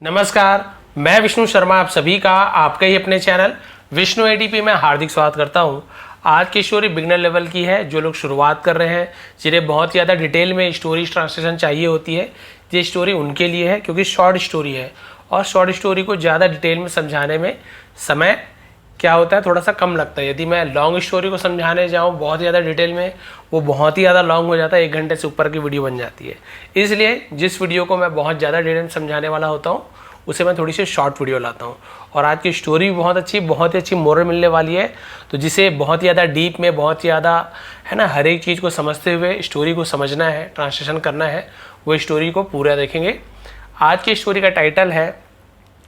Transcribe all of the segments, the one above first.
नमस्कार, मैं विष्णु शर्मा आप सभी का आपके ही अपने चैनल विष्णु एडीपी में हार्दिक स्वागत करता हूं। आज की स्टोरी बिगनर लेवल की है। जो लोग शुरुआत कर रहे हैं, जिन्हें बहुत ज़्यादा डिटेल में स्टोरी ट्रांसलेशन चाहिए होती है, ये स्टोरी उनके लिए है क्योंकि शॉर्ट स्टोरी है और शॉर्ट स्टोरी को ज़्यादा डिटेल में समझाने में समय क्या होता है, थोड़ा सा कम लगता है। यदि मैं लॉन्ग स्टोरी को समझाने जाऊँ बहुत ज़्यादा डिटेल में, वो बहुत ही ज़्यादा लॉन्ग हो जाता है, 1 घंटे से ऊपर की वीडियो बन जाती है। इसलिए जिस वीडियो को मैं बहुत ज़्यादा डिटेल में समझाने वाला होता हूँ उसे मैं थोड़ी सी शॉर्ट वीडियो लाता हूँ। और आज की स्टोरी भी बहुत ही अच्छी मोरल मिलने वाली है। तो जिसे बहुत ही ज़्यादा डीप में, बहुत ही ज़्यादा है ना, हर एक चीज़ को समझते हुए स्टोरी को समझना है, ट्रांसलेशन करना है, वो स्टोरी को पूरा देखेंगे। आज की स्टोरी का टाइटल है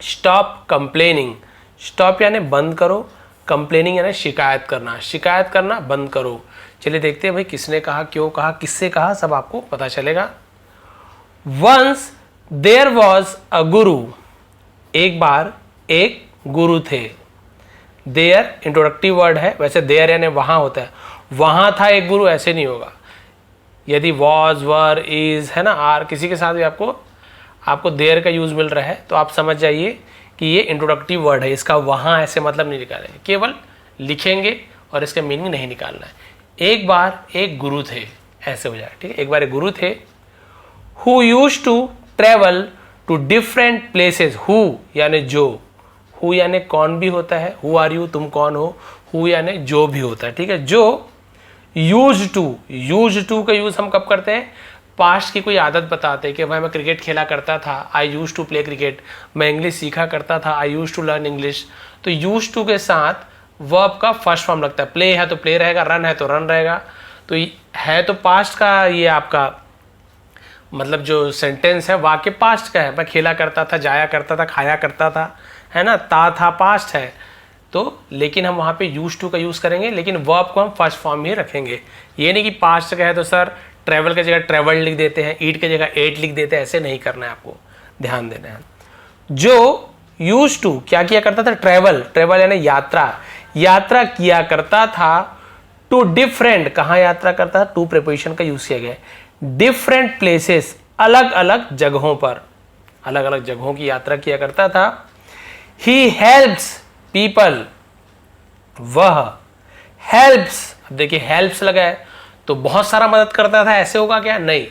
स्टॉप कंप्लेनिंग। स्टॉप यानी बंद करो, कंप्लेनिंग यानी शिकायत करना। शिकायत करना बंद करो। चलिए देखते हैं भाई किसने कहा, क्यों कहा, किससे कहा, सब आपको पता चलेगा। वंस देयर वॉज अ गुरु। एक बार एक गुरु थे। देयर इंट्रोडक्टिव वर्ड है, वैसे देयर यानी वहां होता है। वहां था एक गुरु, ऐसे नहीं होगा। यदि वॉज, वर, इज है ना, आर, किसी के साथ भी आपको देयर का यूज मिल रहा है तो आप समझ जाइए कि ये इंट्रोडक्टिव वर्ड है। इसका वहां ऐसे मतलब नहीं निकालेंगे, केवल लिखेंगे और इसका मीनिंग नहीं निकालना है। एक बार एक गुरु थे, ऐसे हो जाए, ठीक है। एक बार एक गुरु थे who used to travel to different places. Who यानी जो, हु यानी कौन भी होता है, हु आर यू, तुम कौन हो। हु यानी जो भी होता है, ठीक है। जो यूज्ड टू का यूज हम कब करते हैं, पास्ट की कोई आदत बताते हैं कि भाई मैं क्रिकेट खेला करता था, आई यूज टू प्ले क्रिकेट। मैं इंग्लिश सीखा करता था, आई यूज टू लर्न इंग्लिश। तो यूज टू के साथ वर्ब का फर्स्ट फॉर्म लगता है। प्ले है तो प्ले रहेगा, रन है तो रन रहेगा। तो है तो पास्ट का, ये आपका मतलब जो सेंटेंस है वाक्य पास्ट का है। मैं खेला करता था, जाया करता था, खाया करता था, है ना, था पास्ट है। तो लेकिन हम वहाँ पे यूज टू का यूज़ करेंगे, लेकिन वर्ब को हम फर्स्ट फॉर्म ही रखेंगे। ये नहीं कि पास्ट का है तो सर ट्रैवल की जगह ट्रैवल लिख देते हैं, ईट की जगह एट लिख देते हैं, ऐसे नहीं करना है, आपको ध्यान देना है। जो यूज टू क्या किया करता था, ट्रैवल यानी यात्रा किया करता था। टू डिफरेंट, कहाँ यात्रा करता था, टू प्रीपोजिशन का यूज किया गया। डिफरेंट प्लेसेस, अलग अलग जगहों पर, अलग अलग जगहों की यात्रा किया करता था। ही हेल्प्स पीपल, वह हेल्प्स, अब देखिए हेल्प्स लगा है तो बहुत सारा मदद करता था, ऐसे होगा क्या, नहीं।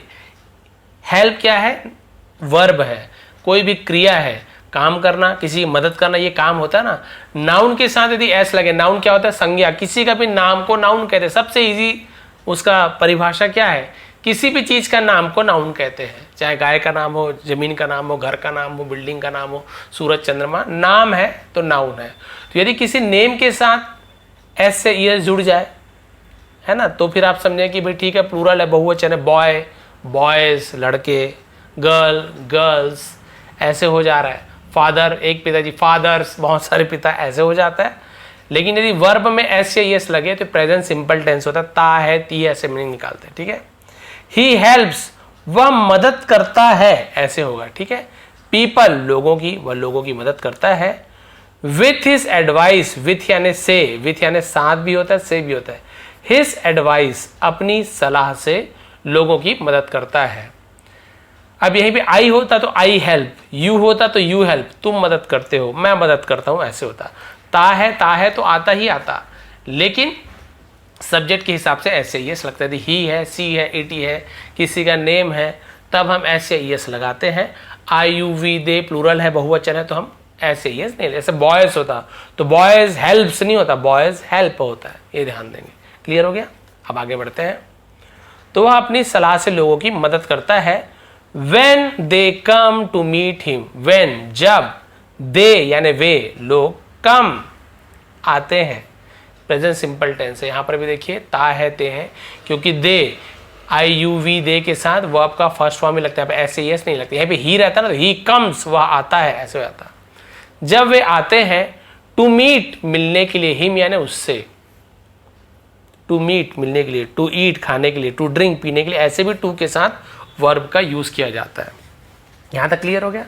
हेल्प क्या है, वर्ब है, कोई भी क्रिया है, काम करना, किसी की मदद करना, ये काम होता है ना। नाउन के साथ यदि एस लगे, नाउन क्या होता है, संज्ञा। किसी का भी नाम को नाउन कहते हैं। सबसे इजी उसका परिभाषा क्या है, किसी भी चीज का नाम को नाउन कहते हैं। चाहे गाय का नाम हो, जमीन का नाम हो, घर का नाम हो, बिल्डिंग का नाम हो, सूरज चंद्रमा, नाम है तो नाउन है। तो यदि किसी नेम के साथ एस से ईएस जुड़ जाए, है ना, तो फिर आप समझे कि भाई ठीक है, प्लूरल है, बहुवचन है। बॉय बॉयज, लड़के, गर्ल गर्ल्स, ऐसे हो जा रहा है। फादर, एक पिताजी, फादर्स, बहुत सारे पिता, ऐसे हो जाता है। लेकिन यदि वर्ब में एस या ईएस लगे तो प्रेजेंट सिंपल टेंस होता है, ता है, ती है, ऐसे मीनिंग निकालते हैं, ठीक है। ही हेल्प्स, वह मदद करता है, ऐसे होगा, ठीक है। पीपल, लोगों की, वह लोगों की मदद करता है। विथ हिज एडवाइस, विथ यानी से, विथ यानी साथ भी होता है, से भी होता है। हिज एडवाइस, अपनी सलाह से लोगों की मदद करता है। अब यहीं पे आई होता तो आई हेल्प, यू होता तो यू हेल्प, तुम मदद करते हो, मैं मदद करता हूं, ऐसे होता। ता है तो आता ही आता, लेकिन सब्जेक्ट के हिसाब से ऐसे यस लगता है। ही है, सी है, इट है, किसी का नेम है, तब हम ऐसे यस लगाते हैं। आई यू वी दे प्लूरल है, बहुवचन है, तो हम ऐसे यस नहीं, ऐसे बॉयज होता तो बॉयज हेल्प्स नहीं होता, बॉयज हेल्प होता है, ये ध्यान देंगे। क्लियर हो गया। अब आगे बढ़ते हैं। तो वह अपनी सलाह से लोगों की मदद करता है। When they come to meet him, when जब, दे यानी वे लोग, कम आते हैं, प्रेजेंट सिंपल टेंस है। यहां पर भी देखिए ता है, ते हैं, क्योंकि दे आई यू वी दे के साथ वर्ब का फर्स्ट फॉर्म ही लगता है, ऐसे यस नहीं लगता। यहाँ पे ही रहता है ना, तो ही कम्स, वह आता है, ऐसे हो जाता। जब वे आते हैं, टू मीट मिलने के लिए, हिम यानी उससे, टू मीट मिलने के लिए, टू ईट खाने के लिए, टू ड्रिंक पीने के लिए, ऐसे भी टू के साथ वर्ब का यूज किया जाता है। यहां तक क्लियर हो गया।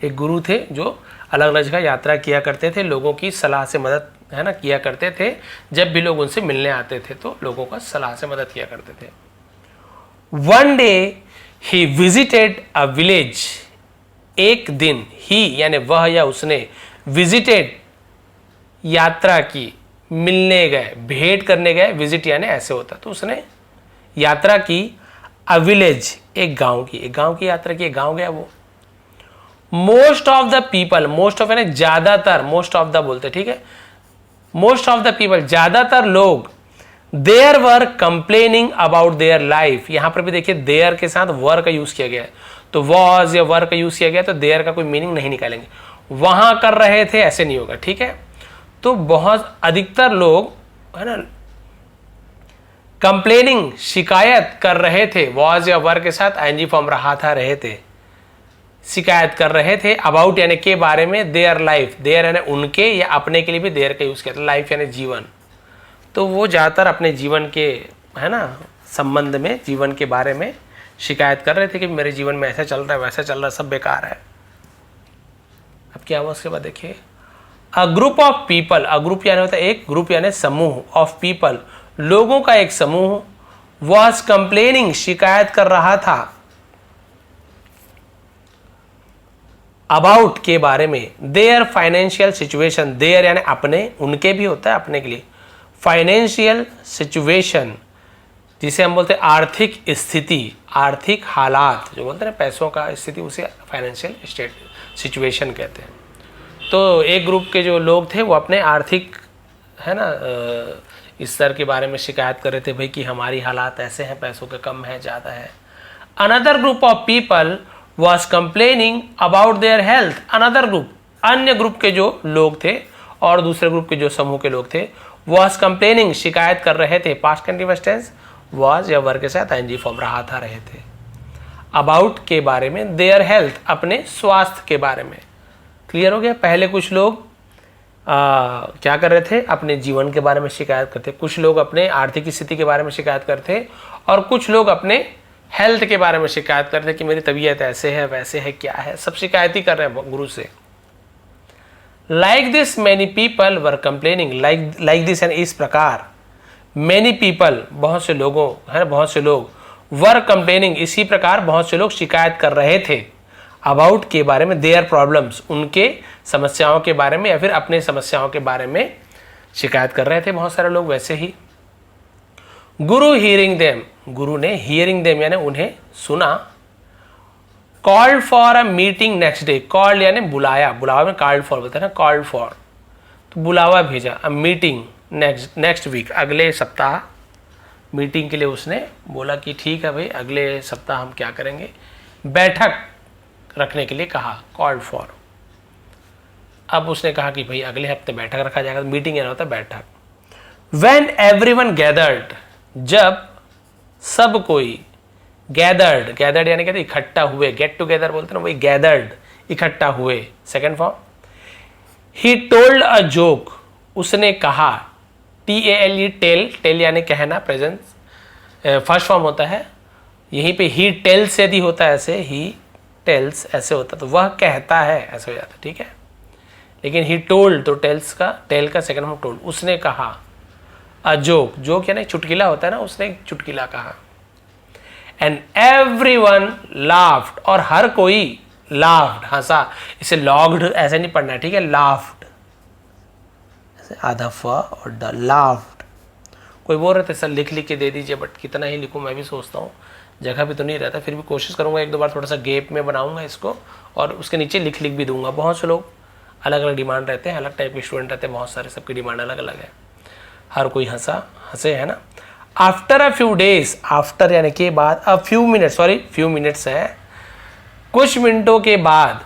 एक गुरु थे जो अलग अलग जगह यात्रा किया करते थे, लोगों की सलाह से मदद, है ना, किया करते थे। जब भी लोग उनसे मिलने आते थे तो लोगों का सलाह से मदद किया करते थे। One day he visited a village, एक दिन ही यानी वह या उसने विजिटेड यात्रा की, मिलने गए, भेंट करने गए, विजिट यानी ऐसे होता, तो उसने यात्रा की अ विलेज, एक गांव की, यात्रा की, एक गांव गया वो। Most of the people, most of यानी ज्यादातर, मोस्ट ऑफ द बोलते, ठीक है, मोस्ट ऑफ द पीपल ज्यादातर लोग, there were complaining about their life, यहां पर भी देखिए देयर के साथ वर का यूज किया गया है, तो वॉज या वर का यूज किया गया तो देयर का कोई मीनिंग नहीं निकालेंगे, वहां कर रहे थे ऐसे नहीं होगा, ठीक है। तो बहुत अधिकतर लोग है ना कंप्लेनिंग, शिकायत कर रहे थे, वॉज या वर के साथ आईएनजी फॉर्म रहा था, रहे थे, शिकायत कर रहे थे, अबाउट यानी के बारे में, देयर लाइफ, देयर यानी उनके या अपने के लिए भी देयर का यूज किया था, लाइफ यानी जीवन, तो वो ज़्यादातर अपने जीवन के है ना संबंध में, जीवन के बारे में शिकायत कर रहे थे कि मेरे जीवन में ऐसा चल रहा है, वैसा चल रहा है, सब बेकार है। अब क्या हुआ उसके बाद देखिए, a group of people, a group यानी होता है एक, ग्रुप यानी समूह, ऑफ पीपल लोगों का एक समूह, वॉज कंप्लेनिंग शिकायत कर रहा था, अबाउट के बारे में, देयर फाइनेंशियल सिचुएशन, देयर यानी अपने, उनके भी होता है अपने के लिए, फाइनेंशियल सिचुएशन जिसे हम बोलते हैं आर्थिक स्थिति, आर्थिक हालात, जो बोलते हैं ना पैसों का स्थिति, उसे फाइनेंशियल स्टेट सिचुएशन कहते हैं। तो एक ग्रुप के जो लोग थे वो अपने आर्थिक है ना स्तर के बारे में शिकायत कर रहे थे, भाई कि हमारी हालात ऐसे हैं, पैसों के कम है, ज़्यादा है। Another group of people was complaining about their health, another group, अन्य ग्रुप के जो लोग थे और दूसरे ग्रुप के जो समूह के लोग थे, वॉज कंप्लेनिंग शिकायत कर रहे थे, पास्ट कंटीन्यूअस टेंस, वॉज या वर के साथ आईएनजी फॉर्म रहा था, रहे थे, अबाउट के बारे में, देयर हेल्थ अपने स्वास्थ्य के बारे में। क्लियर हो गया। पहले कुछ लोग क्या कर रहे थे, अपने जीवन के बारे में शिकायत करते, कुछ लोग अपने आर्थिक स्थिति के बारे में शिकायत करते, और कुछ लोग अपने हेल्थ के बारे में शिकायत करते कि मेरी तबीयत ऐसे है, वैसे है, क्या है, सब शिकायत ही कर रहे हैं गुरु से। Like this many people were complaining, like this यानी इस प्रकार, मैनी पीपल बहुत से लोगों है, बहुत से लोग, वर कंप्लेनिंग इसी प्रकार बहुत से लोग शिकायत कर रहे थे, अबाउट के बारे में, देयर प्रॉब्लम्स उनके समस्याओं के बारे में, या फिर अपने समस्याओं के बारे में शिकायत कर रहे थे बहुत सारे लोग। वैसे ही गुरु हियरिंग देम, गुरु ने हियरिंग देम यानी उन्हें सुना, called for a meeting next day, called यानी बुलाया, बुलावा में कॉल्ड फॉर बोलते हैं ना, कॉल्ड फॉर, तो बुलावा भेजा, अ मीटिंग नेक्स्ट वीक, अगले सप्ताह मीटिंग के लिए उसने बोला कि ठीक है भाई अगले सप्ताह हम क्या करेंगे, बैठक रखने के लिए कहा, कॉल्ड फॉर। अब उसने कहा कि भाई अगले हफ्ते बैठक रखा जाएगा, मीटिंग यानी होता है बैठक। व्हेन एवरीवन गैदर्ड, जब सब कोई, गैदर्ड, गैदर्ड यानी कहते इकट्ठा हुए, गेट टुगेदर बोलते हैं ना, वही गैदर्ड, इकट्ठा हुए, second form. He told a joke, उसने कहा, TALE टेल, टेल यानी कहना, प्रेजेंट फर्स्ट फॉर्म होता है, यहीं पे ही टेल्स यदि होता है ऐसे, ही टेल्स ऐसे होता तो वह कहता है ऐसे हो जाता, ठीक है। लेकिन ही टोल्ड तो टेल्स का, टेल का सेकंड फॉर्म टोल्ड, उसने कहा, अ जोक, जोक यानी चुटकिला होता है ना, उसने एक चुटकिला कहा। एंड एवरीवन लाफ्ड, और हर कोई लाफ्ड, हंसा, इसे लॉग्ड ऐसे नहीं पढ़ना, ठीक है, लाफ्ड ऐसे आधा फ और ड, लाफ्ड। कोई बोल रहे थे सर लिख लिख के दे दीजिए, बट कितना ही लिखूं, मैं भी सोचता हूँ जगह भी तो नहीं रहता, फिर भी कोशिश करूंगा एक दो बार थोड़ा सा गैप में बनाऊंगा इसको, और उसके नीचे लिख लिख भी दूंगा। बहुत से लोग अलग अलग डिमांड रहते हैं, अलग टाइप के स्टूडेंट रहते हैं, बहुत सारे, सबकी डिमांड अलग अलग है। हर कोई हंसे है ना। After a few days, after यानी के बाद, a few minutes, sorry few minutes है, कुछ मिनटों के बाद,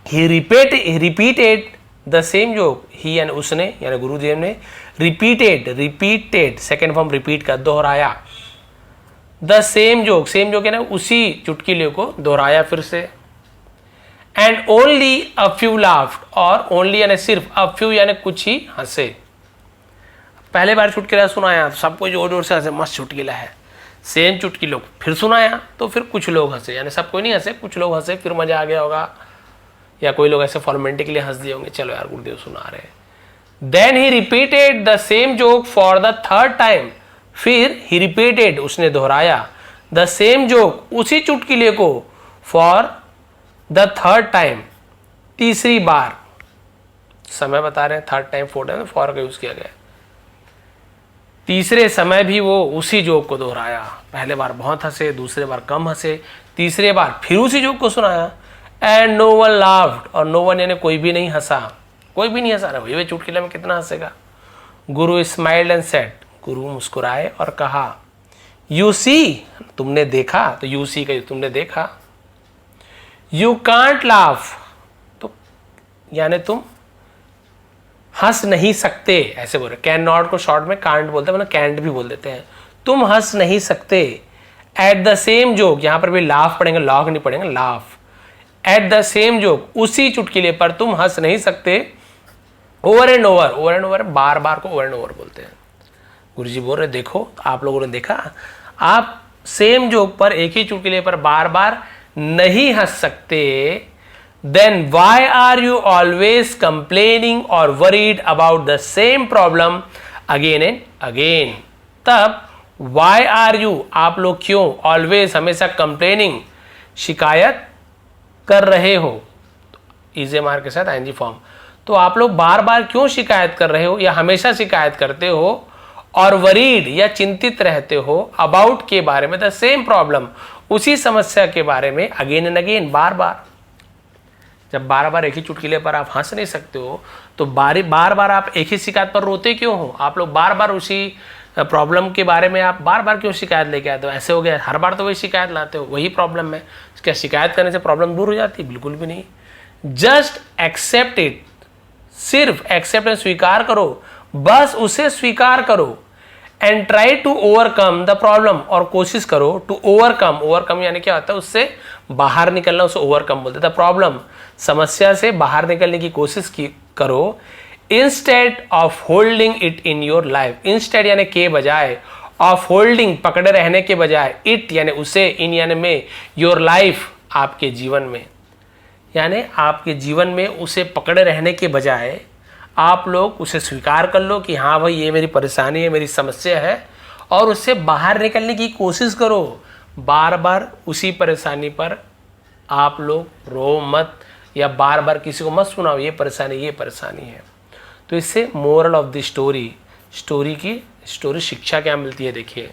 ही रिपीटेड द सेम जोक, ही यानी उसने यानी गुरुदेव ने, रिपीटेड सेकेंड फॉर्म रिपीट का, दोहराया, the same joke, same joke है ना उसी चुटकिले को दोहराया फिर से। And only a few laughed, और ओनली यानी सिर्फ, अ फ्यू यानी कुछ ही हंसे। पहले बार चुटकिला सुनाया सबको जोर जोर से हंसे, मस्त चुटकिला है, सेम चुटकिलों फिर सुनाया तो फिर कुछ लोग हंसे, यानी सब कोई नहीं हंसे, कुछ लोग हंसे, फिर मजा आ गया होगा, या कोई लोग ऐसे फॉर्मेलिटी के लिए हंस दिए होंगे, चलो यार गुरुदेव सुना रहे। Then he repeated the same joke for the third time, फिर ही रिपीटेड उसने दोहराया, द सेम जोक उसी चुटकिले को, फॉर द थर्ड टाइम, तीसरी बार, समय बता रहे हैं, third time fourth time for का यूज किया गया, तीसरे समय भी वो उसी जोक को दोहराया। पहले बार बहुत हंसे, दूसरे बार कम हंसे, तीसरे बार फिर उसी जोक को सुनाया। एंड नो वन लाफ्ड, और नो वन यानी कोई भी नहीं हंसा, कोई भी नहीं हंसा रहा, वही चुटकुले में कितना हंसेगा। गुरु स्माइल्ड एंड सेड, गुरु मुस्कुराए और कहा, यू सी, तुमने देखा, तो यू सी का तुमने देखा। यू कांट लाफ, तो यानी तुम हंस नहीं सकते, ऐसे बोल रहे। कैन नॉट को शॉर्ट में कांट बोलते हैं, मतलब कैंट भी बोल देते हैं। तुम हंस नहीं सकते। एट द सेम जोक, यहां पर भी लाफ पढ़ेंगे, लॉक नहीं पढ़ेंगे, laugh. At the same joke, उसी चुटकुले पर तुम हंस नहीं सकते। Over and over, over and over, बार बार को ओवर एंड ओवर बोलते हैं। गुरुजी बोल रहे देखो, आप लोगों ने देखा, आप सेम जोक पर, एक ही चुटकुले पर बार बार नहीं हंस सकते, then why are you always complaining or worried about the same problem again and again? तब why are you, आप लोग क्यों, always हमेशा complaining, शिकायत कर रहे हो, इजे मार के साथ ing फॉर्म, तो आप लोग बार बार क्यों शिकायत कर रहे हो या हमेशा शिकायत करते हो, और वरीड या चिंतित रहते हो, अबाउट के बारे में, द सेम प्रॉब्लम, उसी समस्या के बारे में, अगेन एंड अगेन, बार बार। जब बार बार एक ही चुटकुले पर आप हंस नहीं सकते हो, तो बार बार आप एक ही शिकायत पर रोते क्यों हो? आप लोग बार बार उसी प्रॉब्लम के बारे में आप बार बार क्यों शिकायत लेके आते हो? ऐसे हो गया, हर बार तो वही शिकायत लाते हो, वही प्रॉब्लम है। क्या शिकायत करने से प्रॉब्लम दूर हो जाती? बिल्कुल भी नहीं। जस्ट एक्सेप्ट इट, सिर्फ एक्सेप्ट एंड स्वीकार करो, बस उसे स्वीकार करो। And try to overcome the problem, और कोशिश करो टू ओवरकम, ओवरकम यानी क्या होता है, उससे बाहर निकलना, उसे ओवरकम बोलते हैं। द प्रॉब्लम, समस्या से बाहर निकलने की कोशिश करो। Instead of holding it in your life, instead यानी के बजाय, ऑफ होल्डिंग पकड़े रहने के बजाय, इट यानी उसे, इन यानी में, योर लाइफ आपके जीवन में, यानी आपके जीवन में उसे पकड़े रहने के बजाय आप लोग उसे स्वीकार कर लो कि हाँ भाई ये मेरी परेशानी है, मेरी समस्या है, और उससे बाहर निकलने की कोशिश करो। बार बार उसी परेशानी पर आप लोग रो मत, या बार बार किसी को मत सुनाओ ये परेशानी है। तो इससे मोरल ऑफ द स्टोरी शिक्षा क्या मिलती है, देखिए।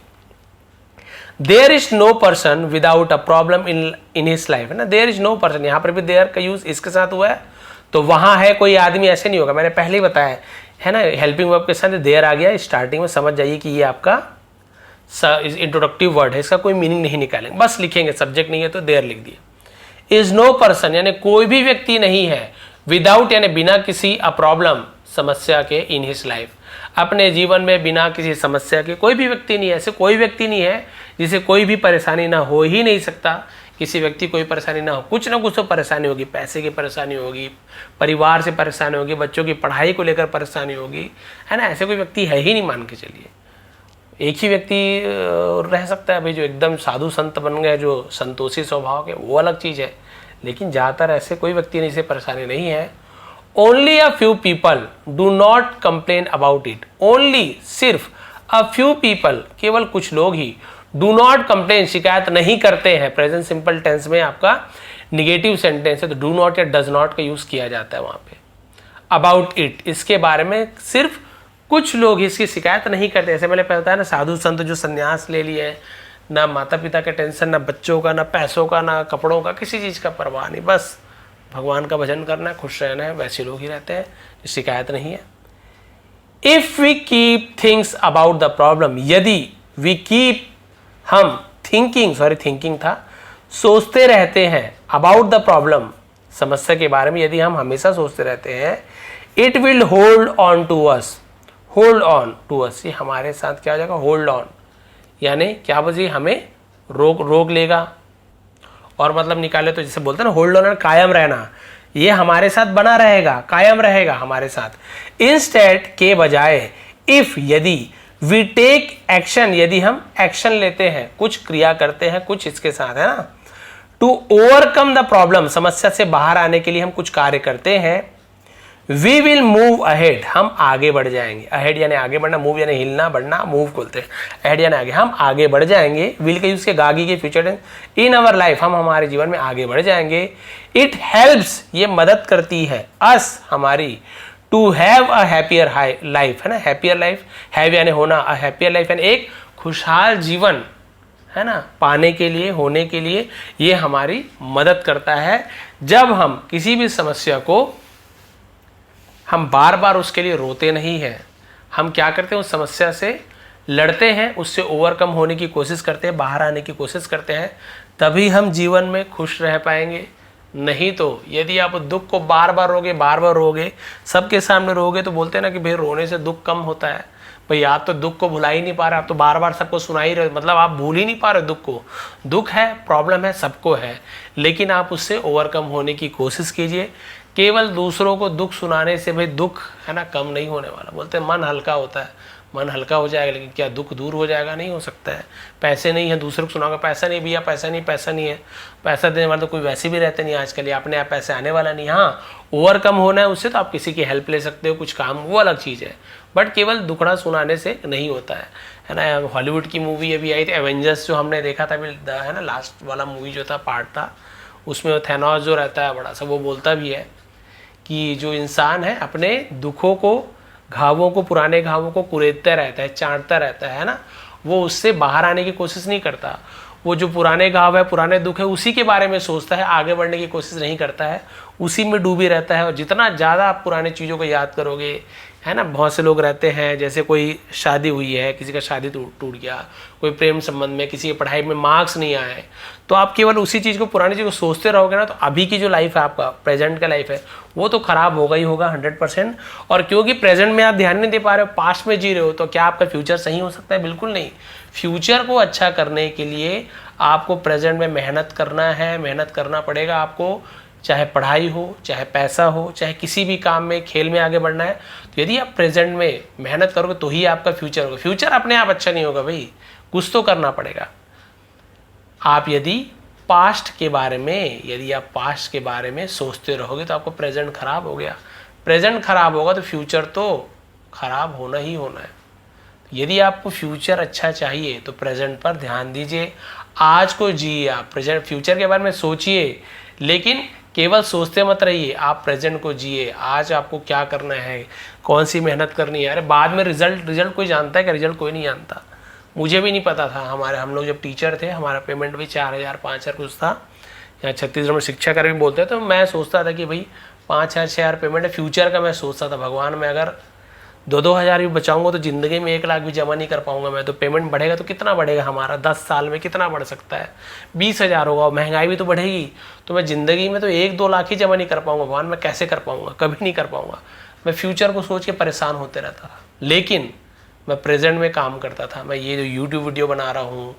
There is no person without a problem in his life, है ना। देयर इज नो पर्सन, यहाँ पर भी देयर का यूज इसके साथ हुआ है, तो वहां है कोई आदमी, ऐसे नहीं होगा। मैंने पहले ही बताया है ना, हेल्पिंग वर्ब के साथ देयर आ गया स्टार्टिंग में, समझ जाइए कि ये आपका इंट्रोडक्टिव वर्ड है, इसका कोई मीनिंग नहीं निकालेंगे, बस लिखेंगे, सब्जेक्ट नहीं है तो देयर लिख दिए। इज नो पर्सन यानी कोई भी व्यक्ति नहीं है, विदाउट यानी बिना किसी, अ प्रॉब्लम समस्या के, इन हिज लाइफ अपने जीवन में बिना किसी समस्या के कोई भी व्यक्ति नहीं है। ऐसे कोई व्यक्ति नहीं है जिसे कोई भी परेशानी ना हो ही नहीं सकता। किसी व्यक्ति कोई परेशानी ना हो, कुछ ना कुछ तो परेशानी होगी, पैसे की परेशानी होगी, परिवार से परेशानी होगी, बच्चों की पढ़ाई को लेकर परेशानी होगी, है ना। ऐसे कोई व्यक्ति है ही नहीं, मान के चलिए। एक ही व्यक्ति रह सकता है भाई जो एकदम साधु संत बन गए, जो संतोषी स्वभाव के, वो अलग चीज़ है, लेकिन ज़्यादातर ऐसे कोई व्यक्ति नहीं से परेशानी नहीं है। Only a few people do not complain about it, only सिर्फ, अ फ्यू पीपल केवल कुछ लोग ही, डू नॉट कंप्लेन शिकायत नहीं करते हैं। प्रेजेंट सिंपल टेंस में आपका निगेटिव सेंटेंस है तो डू नॉट या डज नॉट का यूज किया जाता है वहां पे। अबाउट इट, इसके बारे में सिर्फ कुछ लोग इसकी शिकायत नहीं करते। ऐसे मैंने पता है ना, साधु संत जो संन्यास ले लिए, ना माता पिता का टेंशन, ना बच्चों का, ना पैसों का, ना कपड़ों का, किसी चीज़ का परवाह नहीं, बस भगवान का भजन करना है, खुश रहना है, वैसे लोग ही रहते हैं, शिकायत नहीं है। If we keep things about the problem, यदि वी कीप, हम थिंकिंग था, सोचते रहते हैं, अबाउट द प्रॉब्लम समस्या के बारे में यदि हम हमेशा सोचते रहते हैं, it will hold on to us, ये हमारे साथ क्या हो जाएगा, होल्ड ऑन यानी क्या बजी, हमें रोक लेगा। और मतलब निकाले तो जैसे बोलते हैं ना, होल्ड ऑन, कायम रहना, ये हमारे साथ बना रहेगा, कायम रहेगा हमारे साथ। इंस्टेड के बजाय, इफ यदि, वी टेक एक्शन यदि हम एक्शन लेते हैं, कुछ क्रिया करते हैं, कुछ इसके साथ, है ना। टू ओवरकम द प्रॉब्लम समस्या से बाहर आने के लिए हम कुछ कार्य करते हैं। वी विल मूव अहेड, हम आगे बढ़ जाएंगे। अहेड यानी आगे बढ़ना, मूव यानी हिलना बढ़ना, मूव बोलते हैं। अहेड यानी आगे, हम आगे बढ़ जाएंगे। विल के यूज के गागी के future tense, in our life, हम हमारे जीवन में आगे बढ़ जाएंगे। इट हेल्प्स, ये मदद करती है, अस हमारी, to have a happier life, है ना, हैप्पियर लाइफ, हैव यानी होना, अ हैप्पियर लाइफ यानी एक खुशहाल जीवन, है ना, पाने के लिए, होने के लिए ये हमारी मदद करता है। जब हम किसी भी समस्या को, हम बार बार उसके लिए रोते नहीं हैं, हम क्या करते हैं, उस समस्या से लड़ते हैं, उससे ओवरकम होने की कोशिश करते हैं, बाहर आने की कोशिश करते हैं, तभी हम जीवन में खुश रह पाएंगे। नहीं तो यदि आप दुख को बार बार रोगे, सबके सामने रोगे, तो बोलते हैं ना कि भाई रोने से दुख कम होता है। भाई आप तो दुख को भुला ही नहीं पा रहे, आप तो बार बार सबको सुना ही रहे, मतलब आप भूल ही नहीं पा रहे दुख को। दुख है, प्रॉब्लम है, सबको है, लेकिन आप उससे ओवरकम होने की कोशिश कीजिए। केवल दूसरों को दुख सुनाने से भाई दुख, है ना, कम नहीं होने वाला। बोलते हैं मन हल्का होता है, मन हल्का हो जाएगा, लेकिन क्या दुख दूर हो जाएगा? नहीं हो सकता है। पैसे नहीं है, दूसरों को सुनाओगे पैसा नहीं भैया, पैसा नहीं, पैसा नहीं है, पैसा देने वाला तो कोई वैसे भी रहते नहीं आजकल, अपने आप पैसे आने वाला नहीं। हाँ, ओवरकम होना है उससे, तो आप किसी की हेल्प ले सकते हो, कुछ काम, वो अलग चीज़ है, बट केवल दुखड़ा सुनाने से नहीं होता है ना। हॉलीवुड की मूवी अभी आई थी एवेंजर्स, जो हमने देखा था, है ना, लास्ट वाला मूवी जो था, पार्ट था, उसमें थैनोस जो रहता है बड़ा सा, वो बोलता भी है कि जो इंसान है अपने दुखों को, घावों को, पुराने घावों को कुरेदता रहता है, चाटता रहता है ना, वो उससे बाहर आने की कोशिश नहीं करता। वो जो पुराने घाव है, पुराने दुख है, उसी के बारे में सोचता है, आगे बढ़ने की कोशिश नहीं करता है, उसी में डूबी रहता है। और जितना ज़्यादा आप पुरानी चीज़ों को याद करोगे, है ना, बहुत से लोग रहते हैं, जैसे कोई शादी हुई है, किसी का शादी टूट गया, कोई प्रेम संबंध में, किसी की पढ़ाई में मार्क्स नहीं आए, तो आप केवल उसी चीज़ को, पुरानी चीज़ को सोचते रहोगे ना, तो अभी की जो लाइफ है आपका, प्रेजेंट का लाइफ है, वो तो खराब होगा ही होगा 100%। और क्योंकि प्रेजेंट में आप ध्यान नहीं दे पा रहे हो, पास्ट में जी रहे हो, तो क्या आपका फ्यूचर सही हो सकता है? बिल्कुल नहीं। फ्यूचर को अच्छा करने के लिए आपको प्रेजेंट में मेहनत करना है, मेहनत करना पड़ेगा आपको, चाहे पढ़ाई हो, चाहे पैसा हो, चाहे किसी भी काम में, खेल में आगे बढ़ना है। तो यदि आप प्रेजेंट में मेहनत करोगे तो ही आपका फ्यूचर होगा। फ्यूचर अपने आप अच्छा नहीं होगा भाई, कुछ तो करना पड़ेगा। आप यदि पास्ट के बारे में सोचते रहोगे तो आपको प्रेजेंट खराब हो गया, प्रेजेंट खराब होगा तो फ्यूचर तो खराब होना ही होना है। यदि आपको फ्यूचर अच्छा चाहिए तो प्रेजेंट पर ध्यान दीजिए, आज को जिए, आप प्रेजेंट, फ्यूचर के बारे में सोचिए, लेकिन केवल सोचते मत रहिए, आप प्रेजेंट को जिए। आज आपको क्या करना है, कौन सी मेहनत करनी है। अरे बाद में रिजल्ट कोई जानता है क्या? रिजल्ट कोई नहीं जानता, मुझे भी नहीं पता था। हम लोग जब टीचर थे, हमारा पेमेंट भी 4,000 5,000 कुछ था, यहाँ छत्तीसगढ़ में शिक्षा कर भी बोलते हैं, तो मैं सोचता था कि भाई 5,000 6,000 पेमेंट है। फ्यूचर का मैं सोचता था, भगवान, मैं अगर 2-2 हज़ार भी बचाऊंगा तो ज़िंदगी में 1 लाख भी जमा नहीं कर पाऊंगा मैं। तो पेमेंट बढ़ेगा तो कितना बढ़ेगा हमारा, 10 साल में कितना बढ़ सकता है? 20,000 होगा, महंगाई भी तो बढ़ेगी, तो मैं ज़िंदगी में तो 1-2 लाख ही जमा नहीं कर पाऊंगा। भगवान, मैं कैसे कर पाऊंगा? कभी नहीं कर पाऊंगा। मैं फ्यूचर को सोच के परेशान होते रहता था, लेकिन मैं प्रेजेंट में काम करता था। मैं ये जो यूट्यूब वीडियो बना रहा हूँ,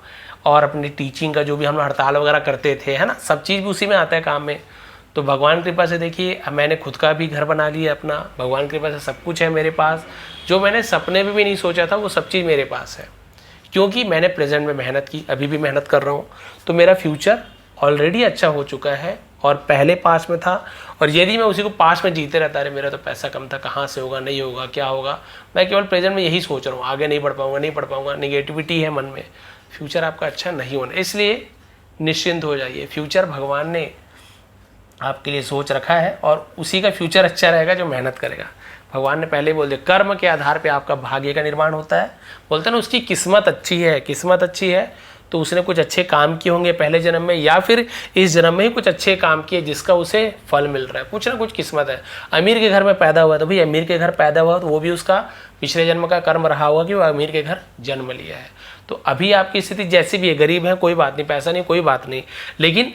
और अपनी टीचिंग का जो भी हम हड़ताल वगैरह करते थे, है ना, सब चीज़ भी उसी में आता है काम में। तो भगवान कृपा से देखिए, मैंने खुद का भी घर बना लिया अपना, भगवान कृपा से सब कुछ है मेरे पास। जो मैंने सपने में भी नहीं सोचा था वो सब चीज़ मेरे पास है, क्योंकि मैंने प्रेजेंट में मेहनत की, अभी भी मेहनत कर रहा हूँ। तो मेरा फ्यूचर ऑलरेडी अच्छा हो चुका है, और पहले पास में था। और यदि मैं उसी को पास में जीते रहता, अरे मेरा तो पैसा कम था, कहाँ से होगा, नहीं होगा, क्या होगा, मैं केवल प्रेजेंट में यही सोच रहा हूँ, आगे नहीं बढ़ पाऊँगा, निगेटिविटी है मन में, फ्यूचर आपका अच्छा नहीं होना। इसलिए निश्चिंत हो जाइए, फ्यूचर भगवान ने आपके लिए सोच रखा है, और उसी का फ्यूचर अच्छा रहेगा जो मेहनत करेगा। भगवान ने पहले ही बोल दिया, कर्म के आधार पे आपका भाग्य का निर्माण होता है। बोलते हैं ना, उसकी किस्मत अच्छी है, किस्मत अच्छी है तो उसने कुछ अच्छे काम किए होंगे पहले जन्म में, या फिर इस जन्म में ही कुछ अच्छे काम किए जिसका उसे फल मिल रहा है। कुछ ना कुछ किस्मत है। अमीर के घर में पैदा हुआ तो भाई अमीर के घर पैदा हुआ, तो वो भी उसका पिछले जन्म का कर्म रहा होगा कि वो अमीर के घर जन्म लिया है। तो अभी आपकी स्थिति जैसी भी है, गरीब है कोई बात नहीं, पैसा नहीं कोई बात नहीं, लेकिन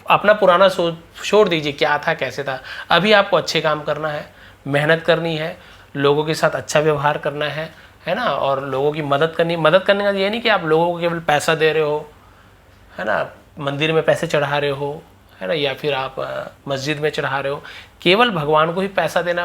अपना पुराना छोड़ दीजिए, क्या था कैसे था। अभी आपको अच्छे काम करना है, मेहनत करनी है, लोगों के साथ अच्छा व्यवहार करना है ना, और लोगों की मदद करनी। मदद करने का ये नहीं कि आप लोगों को केवल पैसा दे रहे हो, है ना, मंदिर में पैसे चढ़ा रहे हो, है ना, या फिर आप मस्जिद में चढ़ा रहे हो। केवल भगवान को ही पैसा देना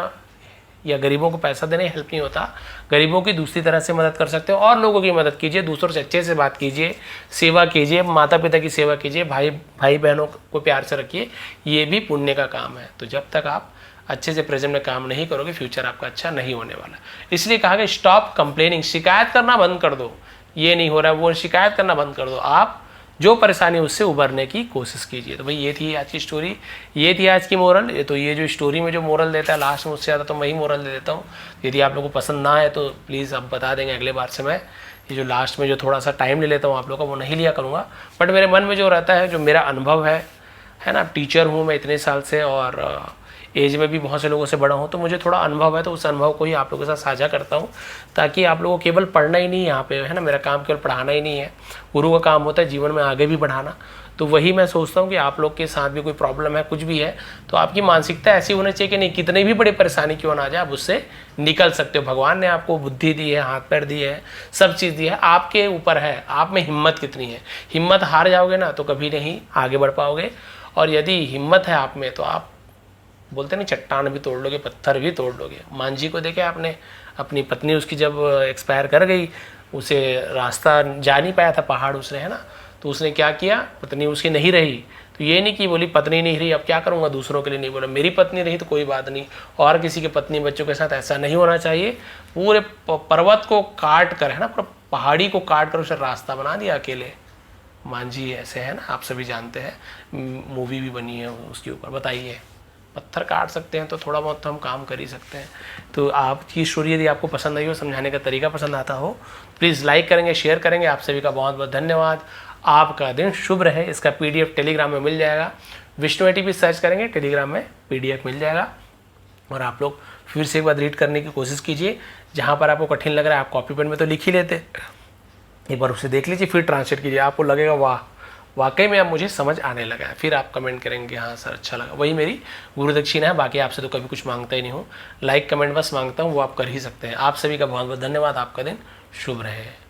या गरीबों को पैसा देने हेल्प नहीं होता। गरीबों की दूसरी तरह से मदद कर सकते हो और लोगों की मदद कीजिए, दूसरों से अच्छे से बात कीजिए, सेवा कीजिए, माता पिता की सेवा कीजिए, भाई बहनों को प्यार से रखिए, ये भी पुण्य का काम है। तो जब तक आप अच्छे से प्रेजेंट में काम नहीं करोगे, फ्यूचर आपका अच्छा नहीं होने वाला। इसलिए कहा कि स्टॉप कंप्लेनिंग, शिकायत करना बंद कर दो। ये नहीं हो रहा है, वो शिकायत करना बंद कर दो। आप जो परेशानी उससे उबरने की कोशिश कीजिए। तो भाई ये थी आज की स्टोरी, ये थी आज की मोरल। तो ये जो स्टोरी में जो मोरल देता है लास्ट में, उससे ज़्यादा तो मैं ही मोरल दे देता हूँ। यदि आप लोगों को पसंद ना आए तो प्लीज़ आप बता देंगे, अगले बार से मैं ये जो लास्ट में जो थोड़ा सा टाइम ले लेता हूँ आप लोगों का, वो नहीं लिया करूँगा। बट मेरे मन में जो रहता है, जो मेरा अनुभव है ना, टीचर हूँ मैं इतने साल से और एज में भी बहुत से लोगों से बड़ा हूँ, तो मुझे थोड़ा अनुभव है, तो उस अनुभव को ही आप लोगों के साथ साझा करता हूँ, ताकि आप लोगों को केवल पढ़ना ही नहीं यहाँ पे है ना, मेरा काम केवल पढ़ाना ही नहीं है, गुरु का काम होता है जीवन में आगे भी बढ़ाना। तो वही मैं सोचता हूँ कि आप लोग के साथ भी कोई प्रॉब्लम है, कुछ भी है, तो आपकी मानसिकता ऐसी होनी चाहिए कि नहीं, कितनी भी बड़ी परेशानी क्यों ना जाए, आप उससे निकल सकते हो। भगवान ने आपको बुद्धि दी है, हाथ पैर दिए है, सब चीज़ दी है, आपके ऊपर है आप में हिम्मत कितनी है। हिम्मत हार जाओगे ना तो कभी नहीं आगे बढ़ पाओगे, और यदि हिम्मत है आप में तो आप बोलते नहीं, चट्टान भी तोड़ लोगे, पत्थर भी तोड़ लोगे। मान जी को देखे आपने, अपनी पत्नी उसकी जब एक्सपायर कर गई, उसे रास्ता जा नहीं पाया था पहाड़ उसने, है ना, तो उसने क्या किया, पत्नी उसकी नहीं रही, तो ये नहीं कि बोली पत्नी नहीं रही अब क्या करूँगा, दूसरों के लिए नहीं बोला, मेरी पत्नी रही तो कोई बात नहीं, और किसी के पत्नी बच्चों के साथ ऐसा नहीं होना चाहिए। पूरे पर्वत को काट कर, है ना, पूरा पहाड़ी को काट कर उसे रास्ता बना दिया अकेले। मान जी ऐसे है ना, आप सभी जानते हैं, मूवी भी बनी है उसके ऊपर। बताइए, पत्थर काट सकते हैं तो थोड़ा बहुत तो हम काम कर ही सकते हैं। तो आपकी स्टोरी यदि आपको पसंद आई हो, समझाने का तरीका पसंद आता हो, प्लीज़ लाइक करेंगे, शेयर करेंगे। आप सभी का बहुत बहुत धन्यवाद। आपका दिन शुभ रहे। इसका PDF टेलीग्राम में मिल जाएगा, विष्णु ATP सर्च करेंगे, टेलीग्राम में PDF मिल जाएगा। और आप लोग फिर से एक बार रीड करने की कोशिश कीजिए, जहाँ पर आपको कठिन लग रहा है, आप कॉपी पेन में तो लिख ही लेते, एक बार उसे देख लीजिए, फिर ट्रांसलेट कीजिए, आपको लगेगा वाह वाकई में अब मुझे समझ आने लगा है। फिर आप कमेंट करेंगे कि हाँ सर अच्छा लगा। वही मेरी गुरु दक्षिणा है, बाकी आपसे तो कभी कुछ मांगता ही नहीं हूँ, लाइक कमेंट बस मांगता हूँ, वो आप कर ही सकते हैं। आप सभी का बहुत बहुत धन्यवाद। आपका दिन शुभ रहे।